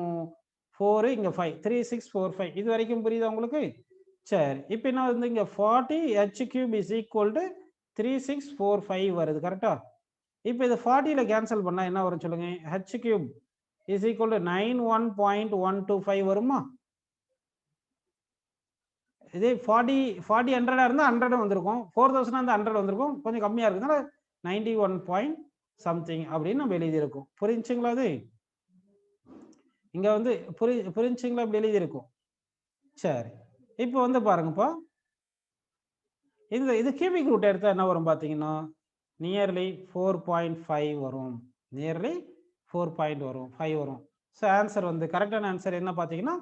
Speaker 1: 4 இங்க 5, 3 6 4 5. இது வரைக்கும் புரியுதா உங்களுக்கு? சரி, இப்போ என்ன வந்து இங்க 40 h³ is equal to 3645 வருது. கரெக்டா? இப்போ இது 40ல கேன்சல் பண்ணா என்ன வரும் சொல்லுங்க? h³ is equal to 91.125 வருமா? இதே 40 100 இருந்தா 100 வந்திருக்கும், 4000 இருந்தா 100 வந்திருக்கும். கொஞ்சம் கம்மியா இருக்குதுனால 91 பாயிண்ட் சம்திங் அப்படின்னு நம்ம எழுதியிருக்கோம். புரிஞ்சுங்களா? அது இங்க வந்து புரிஞ்சுங்களா? இப்படி எழுதியிருக்கும். சரி, இப்போ வந்து பாருங்கப்பா, இது கியூபிக் ரூட் எடுத்தா என்ன வரும் பாத்தீங்கன்னா நியர்லி 4.5 வரும். நியர்லி 4 வரும், 5 வரும். ஸோ ஆன்சர் வந்து கரெக்டான ஆன்சர் என்ன பார்த்தீங்கன்னா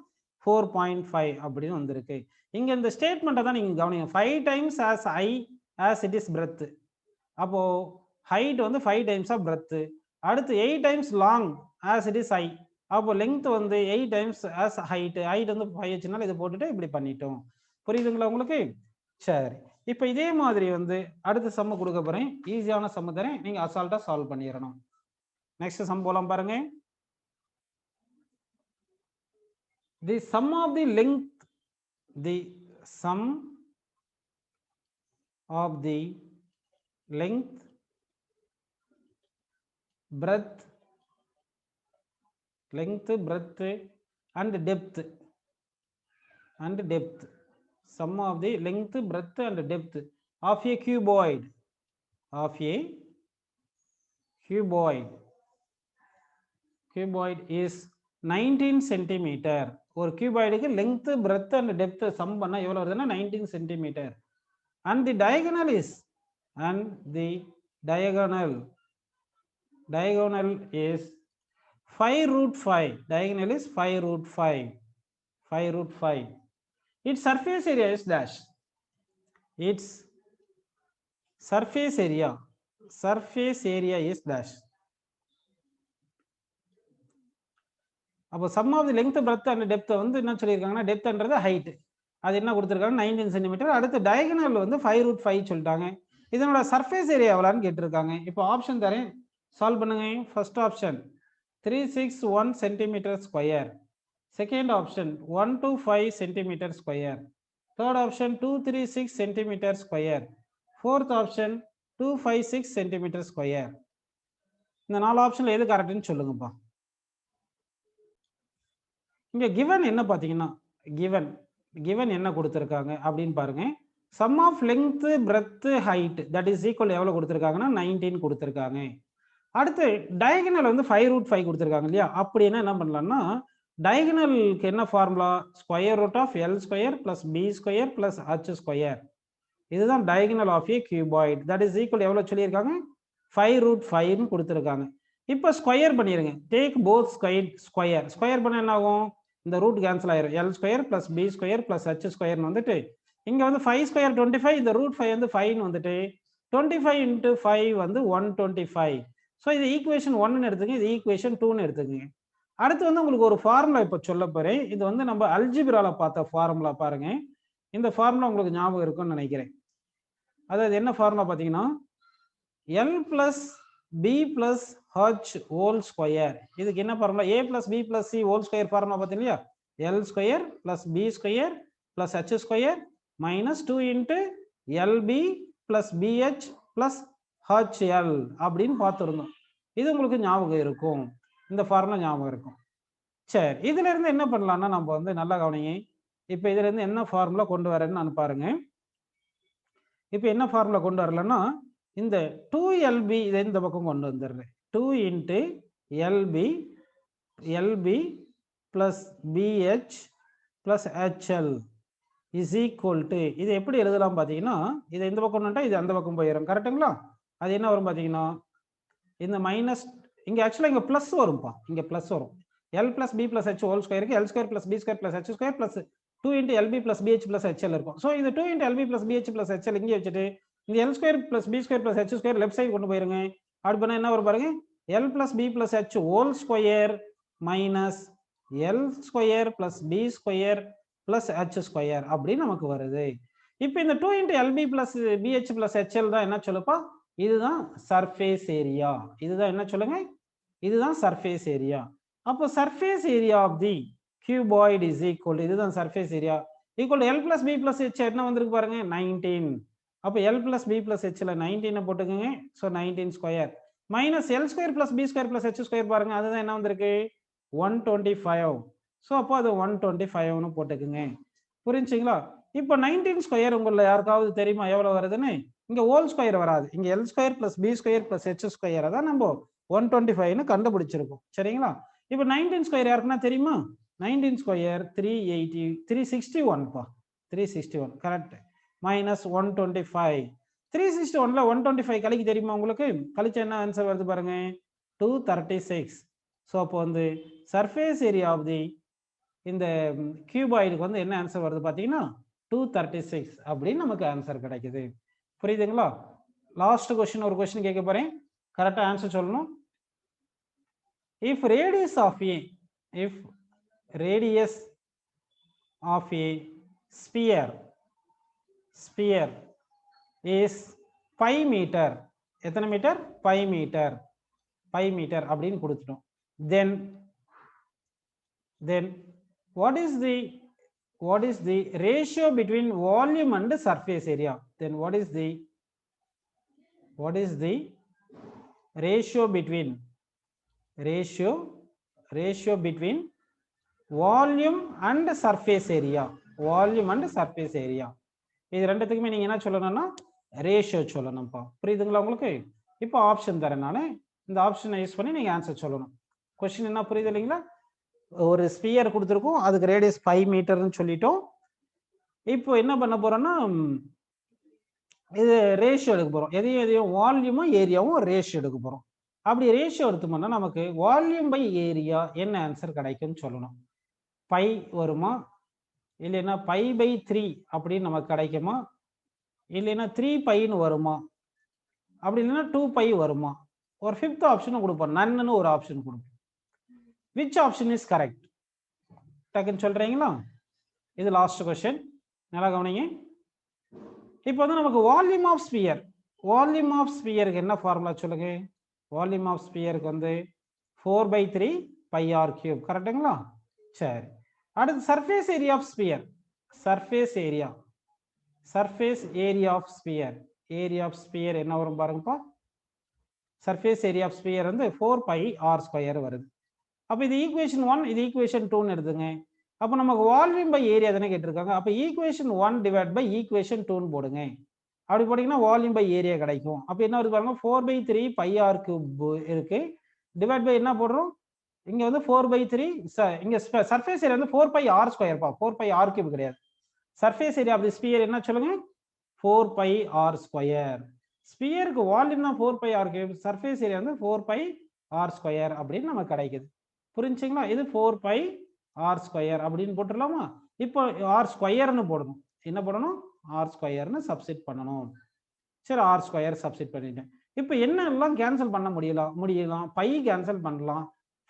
Speaker 1: 4.5 அப்படின்னு வந்திருக்கு. இங்க இந்த ஸ்டேட்மெண்ட்டை தான் நீங்க கவனிங்க. 5 times as high as it is breadth. அப்போ ஹைட் வந்து 5 times ஆஃப் breadth. அடுத்து 8 times long as it is high. அப்போ லெங்த் வந்து 8 times as height. ஹைட் வந்து 5hனால இதை போட்டுட்டு இப்படி பண்ணிட்டோம். புரியுதுங்களா உங்களுக்கு? சரி, இப்போ இதே மாதிரி வந்து அடுத்த சம்ம கொடுக்க போறேன். ஈஸியான சம்ம தரேன், நீங்க அசால்ட்டா சால்வ் பண்ணிடணும். நெக்ஸ்ட் சம் போலாம் பாருங்க. The sum of the length, the sum of the length, breadth, length, breadth and depth, sum of the length, breadth and depth of a cuboid, cuboid is 19 centimeter. ஒரு cuboidக்கு length, breadth and depth sum பண்ணா எவ்வளவு வருதுன்னா 19 centimeter. and the diagonal is 5√5. diagonal is 5√5. Its surface area is dash. Its surface area is dash. அப்போ sum of the length, breadth and depth வந்து என்ன சொல்லியிருக்காங்கன்னா டெப்த்ன்றது ஹைட், அது என்ன கொடுத்துருக்காங்க 19 சென்டிமீட்டர். அடுத்து டயகனல் வந்து 5√5 சொல்லிட்டாங்க. இதனோட சர்ஃபேஸ் ஏரியா எவ்வளோன்னு கேட்டிருக்காங்க. இப்போ ஆப்ஷன் தரேன், சால்வ் பண்ணுங்க. First option 361 centimetre square, second option 125 centimetre square, third option 236 centimetre square, fourth option 256 centimetre square. இந்த 4 ஆப்ஷன்ல எது கரெக்ட்னு சொல்லுங்கப்பா. இங்க கிவன் என்ன பார்த்தீங்கன்னா, கிவன் கிவன் என்ன கொடுத்துருக்காங்க அப்படின்னு பாருங்க. Sum of length, breadth, height that is equal எவ்வளவு கொடுத்துருக்காங்கன்னா 19 கொடுத்துருக்காங்க. அடுத்து டயகனல் வந்து 5√5 கொடுத்துருக்காங்க இல்லையா? அப்படின்னா என்ன பண்ணலாம்னா, டயகனலுக்கு என்ன formula? Square root of L square plus B square plus H square. இதுதான் diagonal of a cuboid. That is equal எவ்வளவு சொல்லியிருக்காங்க? 5√5 கொடுத்துருக்காங்க. இப்போ ஸ்கொயர் பண்ணிருங்க. Take both square. ஸ்கொயர் பண்ண என்ன ஆகும்? இந்த ரூட் கேன்சல் ஆயிரும். L square plus B square plus H ஸ்கொயர்னு வந்துட்டு இங்க வந்து 5 ஸ்கொயர் 25, இந்த ரூட் 5 வந்து 5ன்னு வந்துட்டு 25 இன்ட்டு 5 வந்து 125. ஸோ இது ஈக்குவேஷன் 1ன்னு எடுத்துங்க, இது ஈக்குவேஷன் 2ன்னு எடுத்துக்கங்க. அடுத்து வந்து உங்களுக்கு ஒரு ஃபார்முலா இப்போ சொல்ல போறேன். இது வந்து நம்ம அல்ஜிப்ரால பார்த்த ஃபார்முலா பாருங்க. இந்த ஃபார்முலா உங்களுக்கு ஞாபகம் இருக்கும்னு நினைக்கிறேன். அதாவது என்ன ஃபார்முலா பார்த்தீங்கன்னா, L plus B plus H whole square. இதுக்கு என்ன formula? A plus B plus C whole square formula பார்த்தீங்க இல்லையா? L square plus B square plus H square minus 2 into LB plus BH plus HL அப்படின்னு பார்த்துருந்தோம். இது உங்களுக்கு ஞாபகம் இருக்கும், இந்த ஃபார்முலா ஞாபகம் இருக்கும். சரி, இதுல இருந்து என்ன பண்ணலாம்னா நம்ம வந்து நல்லா கவனிங்க. இப்போ இதுல இருந்து என்ன ஃபார்முலா கொண்டு வரேன்னு நான் பாருங்க. இப்போ என்ன ஃபார்முலா கொண்டு வரலன்னா, இந்த 2LB இதை இந்த பக்கம் கொண்டு வந்துடுறேன். 2 into LB plus BH plus HL is equal to, இது எப்படி எழுதலாம் பார்த்தீங்கன்னா, இதை இந்த பக்கம் கொண்டு இது அந்த பக்கம் போயிடும். கரெக்டுங்களா? அது என்ன வரும் பார்த்தீங்கன்னா, இந்த மைனஸ் இங்கே ஆக்சுவலாக இங்கே ப்ளஸ் வரும்ப்பா. இங்கே ப்ளஸ் வரும். L plus B plus H whole ஸ்கொயருக்கு L square plus B square plus H square plus 2 into LB plus BH plus HL இருக்கும். ஸோ இது 2 into LB plus BH plus HL இங்கே வச்சுட்டு இந்த L square plus B square plus H square left side கொண்டு போயிருங்க. அப்படி பண்ணால் என்ன வரும் பாருங்க, L plus B plus H whole square minus L square plus B square plus H square அப்படின்னு நமக்கு வருது. இப்போ இந்த 2 into LB plus BH plus HL தான் என்ன சொல்லுப்பா? இதுதான் சர்ஃபேஸ் ஏரியா. இதுதான் என்ன சொல்லுங்க? இதுதான் சர்ஃபேஸ் ஏரியா. அப்போ surface area of the cuboid is equal, இதுதான் surface area, equal L plus B plus H என்ன வந்திருக்கு பாருங்க 19. அப்போ எல் பிளஸ் பி பிளஸ் ஹெச்ல 19 போட்டுக்கோங்க. So 19 square minus L square plus B square plus H square பாருங்க, அதுதான் என்ன வந்திருக்கு 125. ஸோ அப்போ அது 125ன்னு போட்டுக்குங்க. புரிஞ்சுங்களா? இப்போ 19 ஸ்கொயர் உங்களில் யாருக்காவது தெரியுமா எவ்வளோ வருதுன்னு? இங்கே ஹோல் ஸ்கொயர் வராது, இங்கே L square plus B square plus H ஸ்கொயரை தான் நம்ம 125ன்னு கண்டுபிடிச்சிருக்கோம். சரிங்களா? இப்போ 19 ஸ்கொயர் யாருக்குன்னா தெரியுமா? 19 ஸ்கொயர் 361பா, 361 கரெக்ட். மைனஸ் 125, 361ல 125 கழிக்க தெரியுமா உங்களுக்கு? கழிச்சா என்ன ஆன்சர் வருது பாருங்க, 236. ஸோ அப்போ வந்து சர்ஃபேஸ் ஏரியா ஆஃப் தி இந்த கியூபாய்டுக்கு வந்து என்ன ஆன்சர் வருது பார்த்தீங்கன்னா 236 அப்படின்னு நமக்கு ஆன்சர் கிடைக்குது. புரியுதுங்களா? லாஸ்ட் கொஸ்டின் ஒரு கொஸ்டின் கேட்க போறேன், கரெக்டாக ஆன்சர் சொல்லணும். If radius of a, if radius of a sphere is 5 meter, எத்தனை மீட்டர்? 5 மீட்டர், 5 மீட்டர் அப்படின்னு கொடுத்துட்டோம். then what is the ratio between volume and surface area? Then what is the ratio between volume and surface area? Volume and surface area இது ரெண்டுத்துக்குமே நீங்க என்ன சொல்லணும்னா ரேஷியோ சொல்லணும்ப்பா. புரியுதுங்களா உங்களுக்கு? இப்போ ஆப்ஷன் தரேன் நான், இந்த ஆப்ஷனை யூஸ் பண்ணி நீங்க ஆன்சர் சொல்லணும். கொஸ்டின் என்ன புரியுது இல்லைங்களா? ஒரு ஸ்பியர் கொடுத்துருக்கோம், அதுக்கு ரேடியஸ் 5 மீட்டர்னு சொல்லிட்டோம். இப்போ என்ன பண்ண போறோம்னா இது ரேஷியோ எடுக்க போறோம். எதையும் வால்யூமும் ஏரியாவும் ரேஷியோ எடுக்க போறோம். அப்படி ரேஷியோ எடுத்தோம்னா நமக்கு வால்யூம் பை ஏரியா என்ன ஆன்சர் கிடைக்கும்னு சொல்லணும். பை வருமா, இல்லைன்னா பை பை 3 அப்படின்னு நமக்கு கிடைக்குமா, இல்லைன்னா 3 பைன்னு வருமா, அப்படி இல்லைன்னா 2 பை வருமா? ஒரு 5th ஆப்ஷனும் கொடுப்போம், நன்னு ஒரு ஆப்ஷன் கொடுப்போம். விச் ஆப்ஷன் இஸ் கரெக்ட் டக்குன்னு சொல்றீங்களா? இது லாஸ்ட் கொஸ்டின், நல்லா கவனிங்க. இப்போ வந்து நமக்கு volume of sphere, volume of ஸ்பியருக்கு என்ன ஃபார்முலா சொல்லுங்க? வால்யூம் ஆஃப் ஸ்பியருக்கு வந்து 4/3 பை ஆர் கியூப், கரெக்டுங்களா? சரி, அடுத்து surface area of sphere, surface area of sphere, area of sphere என்ன வரும் பாருங்கப்பா. சர்ஃபேஸ் ஏரியா ஆஃப் ஸ்பியர் வந்து 4 பை ஆர் ஸ்கொயர் வருது. அப்போ இது ஈக்குவேஷன் 1, இது ஈக்குவேஷன் 2ன்னு எடுத்துங்க. அப்போ நமக்கு வால்யூம் பை ஏரியா தானே கேட்டிருக்காங்க. அப்போ ஈக்குவேஷன் 1 டிவைட் பை ஈக்குவேஷன் 2ன்னு போடுங்க. அப்படி போட்டிங்கன்னா வால்யூம் பை ஏரியா கிடைக்கும். அப்போ என்ன வருது பாருங்க, 4/3 πr³ இருக்கு. டிவைட் பை என்ன போடுறோம், இங்க வந்து 4/3, இங்க சர்ஃபேஸ் ஏரியா வந்து 4πr². 4πr³ கிடையாது. Surface area of the sphere என்ன சொல்லுங்க, 4πr². ஸ்பியருக்கு வால்யூம் தான் 4πr³, சர்ஃபேஸ் ஏரியா வந்து 4πr² அப்படின்னு நமக்கு கிடைக்குது. புரிஞ்சுங்களா? இது 4πr² அப்படின்னு போட்டுடலாமா? இப்போ r²ன்னு போடணும். என்ன போடணும், r²ன்னு சப்ஸ்டிட் பண்ணணும். சரி, r² சப்ஸ்டிட் பண்ணிட்டேன். இப்போ என்ன எல்லாம் கேன்சல் பண்ண முடியலாம். பை கேன்சல் பண்ணலாம்,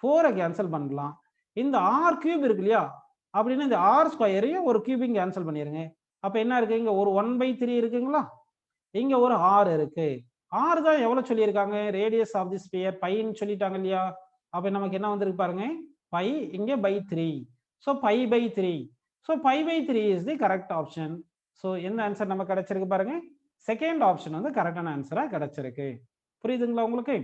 Speaker 1: 4 கேன்சல் பண்ணலாம். இந்த r³ இருக்கு இல்லையா, அப்படின்னா இந்த r²யும் ஒரு கியூபிங் கேன்சல் பண்ணிருங்க. அப்ப என்ன இருக்கு, இங்க ஒரு 1/3 இருக்குங்களா, இங்க ஒரு r இருக்கு. r தான் எவ்வளவு சொல்லியிருக்காங்க, ரேடியஸ் ஆஃப் தி ஸ்பியர் பைன்னு சொல்லிட்டாங்க இல்லையா. அப்ப நமக்கு என்ன வந்திருக்கு பாருங்க, பை இங்க by 3. So π/3. So π/3 is the correct option. So எந்த ஆன்சர் நமக்கு கிடைச்சிருக்கு பாருங்க, செகண்ட் ஆப்ஷன் வந்து கரெக்டான ஆன்சரா கிடைச்சிருக்கு. புரியுதுங்களா உங்களுக்கு?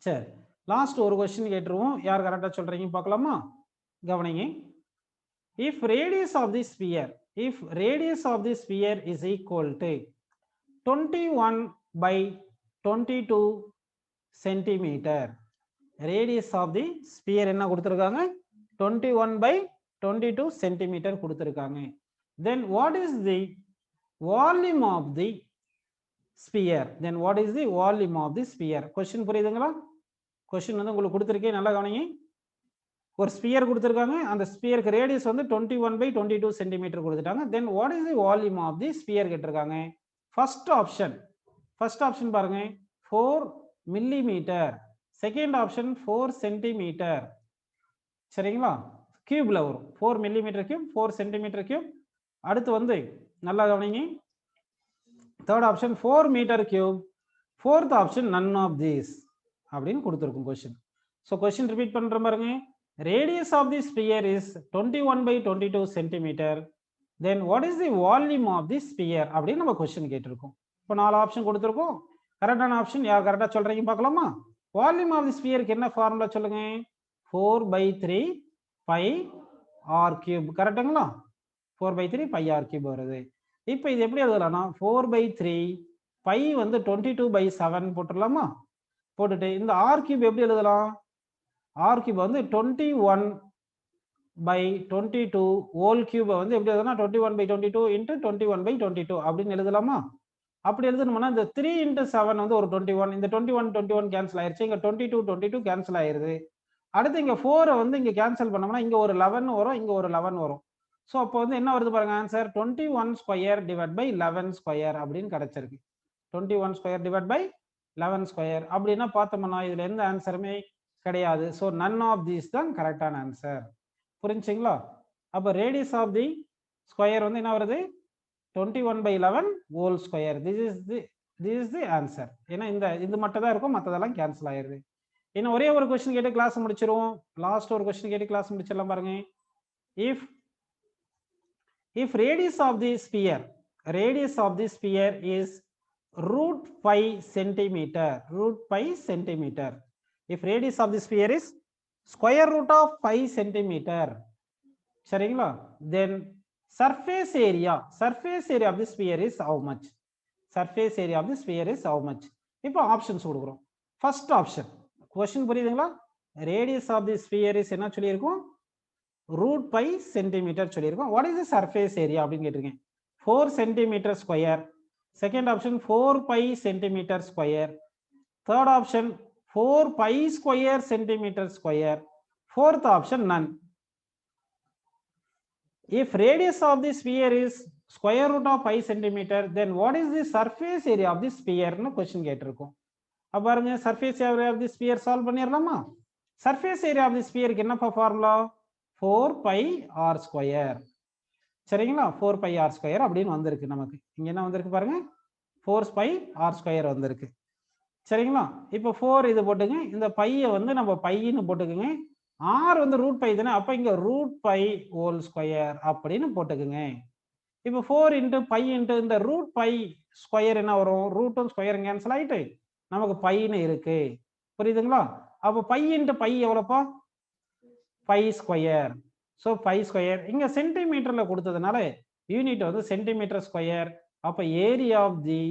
Speaker 1: சரி, லாஸ்ட் ஒரு கொஸ்டின் கேட்டுருவோம். யார் கரெக்டா சொல்றீங்க பார்க்கலாமா? கவனிங்க. If radius of the sphere is equal to 21/22 centimeter, radius of the sphere என்ன கொடுத்திருக்காங்க, 21/22 centimeter கொடுத்திருக்காங்க. Then what is the volume of the sphere? Question புரியுதுங்களா? கொஸ்டின் வந்து உங்களுக்கு கொடுத்திருக்கேன், நல்லா கவனிங்க. ஒரு ஸ்பியர் கொடுத்திருக்காங்க, அந்த ஸ்பியருக்கு ரேடியஸ் வந்து 21/22 சென்டிமீட்டர் கொடுத்துட்டாங்க. Then what is the volume of the sphere கேட்டிருக்காங்க. ஃபர்ஸ்ட் ஆப்ஷன் பாருங்க, 4 மில்லிமீட்டர். Second option 4 centimetre. சரிங்களா, கியூப்ல வரும். 4 மில்லிமீட்டர் கியூப், 4 சென்டிமீட்டர் கியூப். அடுத்து வந்து நல்லா கவனிங்க, third option 4 meter cube, fourth option none of these அப்படின்னு கொடுத்துருக்கும் கொஸ்டின். ஸோ கொஸ்டின் ரிப்பீட் பண்ற பாருங்க. Radius of the sphere is 21/22 centimeter. Then what is the volume of the sphere அப்படின்னு நம்ம கொஸ்டின் கேட்டிருக்கோம். இப்போ 4 ஆப்ஷன் கொடுத்துருக்கோம். கரெக்டான ஆப்ஷன் யார் கரெக்டா சொல்றீங்க பார்க்கலாமா? வால்யூம் ஆஃப் தி ஸ்பியருக்கு என்ன ஃபார்முலா சொல்லுங்க, 4/3 πr³ கரெக்டுங்களா? 4/3 πr³ வருது. இப்போ இது எப்படி எழுதலாம்னா, 4/3 பை வந்து 22/7 போட்டுடலாமா? போட்டுட்டு இந்த r³ எப்படி எழுதலாம், r³ வந்து 21/22 ஹோல் கியூப் வந்து எப்படி எழுதுனா 21/22 into 21/22 அப்படின்னு எழுதலாமா? அப்படி எழுதணும்னா இந்த 3 into 7 வந்து ஒரு 21, இந்த 21 கேன்சல் ஆயிருச்சு, இங்க 22 கேன்சல் ஆயிருது. அடுத்து இங்க 4 வந்து இங்க கேன்சல் பண்ணோம்னா இங்க ஒரு 11 வரும், இங்க ஒரு 11 வரும். ஸோ அப்போ வந்து என்ன வருது பாருங்க, ஆன்சர் 21² டிவைட் பை 11² அப்படின்னு கிடைச்சிருக்கு. 21² டிவைட் பை 11² அப்படின்னா பார்த்தோம்னா இதுல எந்த ஆன்சருமே கிடையாது. ஸோ நன் ஆஃப் தீஸ் தான் கரெக்டான ஆன்சர். புரிஞ்சுங்களா? அப்போ ரேடியஸ் ஆஃப் தி ஸ்கொயர் வந்து என்ன வருது, 21/11 whole square. This is the answer. ஏன்னா இது மட்டும் தான் இருக்கும், மற்றதெல்லாம் கேன்சல் ஆயிருது. இன்னும் ஒரே ஒரு கொஸ்டின் கேட்டு கிளாஸ் முடிச்சிருவோம். லாஸ்ட் ஒரு கொஸ்டின் கேட்டு கிளாஸ் முடிச்சிடலாம் பாருங்க. If radius of the sphere is √5 centimeter, if radius of the sphere is square root of 5 centimeter, சரிங்களா, then surface area of the sphere is how much? இப்போ ஆப்ஷன்ஸ் கொடுக்குறோம். ஃபர்ஸ்ட் ஆப்ஷன் क्वेश्चन புரியுதுங்களா? Radius of the sphere is என்ன சொல்லியிருக்கோம், √5 சென்டிமீட்டர் சொல்லியிருக்கோம். What is the surface area அப்படின்னு கேட்டிருக்கேன், 4 centimeter square. Second option 4π centimeter square. Third option 4π² centimeter square. Fourth option none. If radius of the sphere is square root of 5 centimeter, then what is the surface area of the sphere னு क्वेश्चन கேட்டிருக்கோம். அப்ப பாருங்க, surface area of the sphere solve பண்ணிரலாமா? surface area of the sphere க்கு என்ன ஃபார்முலா, 4πr². சரிங்களா, 4πr² அப்படின்னு வந்திருக்கு நமக்கு. இங்க என்ன வந்திருக்கு பாருங்க, 4πr² வந்திருக்கு. சரிங்களா, இப்போ 4 இது போட்டுங்க, இந்த பையை வந்து நம்ம பைன்னு போட்டுக்குங்க. r வந்து √5 தானே, அப்ப இங்க √5 ஹோல் ஸ்கொயர் அப்படின்னு போட்டுக்குங்க. இப்போ 4 இன்ட்டு பை இன்ட்டு இந்த √5² என்ன வரும், ரூட்டும் ஸ்கொயர் கேன்சல் ஆயிட்டு நமக்கு பைன்னு இருக்கு. புரியுதுங்களா? அப்போ பை இன்ட்டு பை எவ்வளோப்பா, pi square. So pi square இங்க சென்டிமீட்டர்ல கொடுத்ததுனால யூனிட் வந்து சென்டிமீட்டர் ஸ்கொயர். அப்ப area of the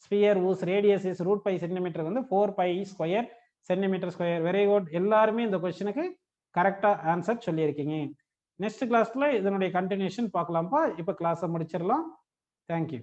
Speaker 1: sphere whose radius is √π centimeter வந்து 4π square centimeter square. Very good, எல்லாருமே இந்த கொஸ்டினுக்கு கரெக்டா ஆன்சர் சொல்லியிருக்கீங்க. நெக்ஸ்ட் கிளாஸ்ல இதனுடைய கண்டினியூஷன் பார்க்கலாம்ப்பா. இப்போ கிளாஸை முடிச்சிடலாம். தேங்க்யூ.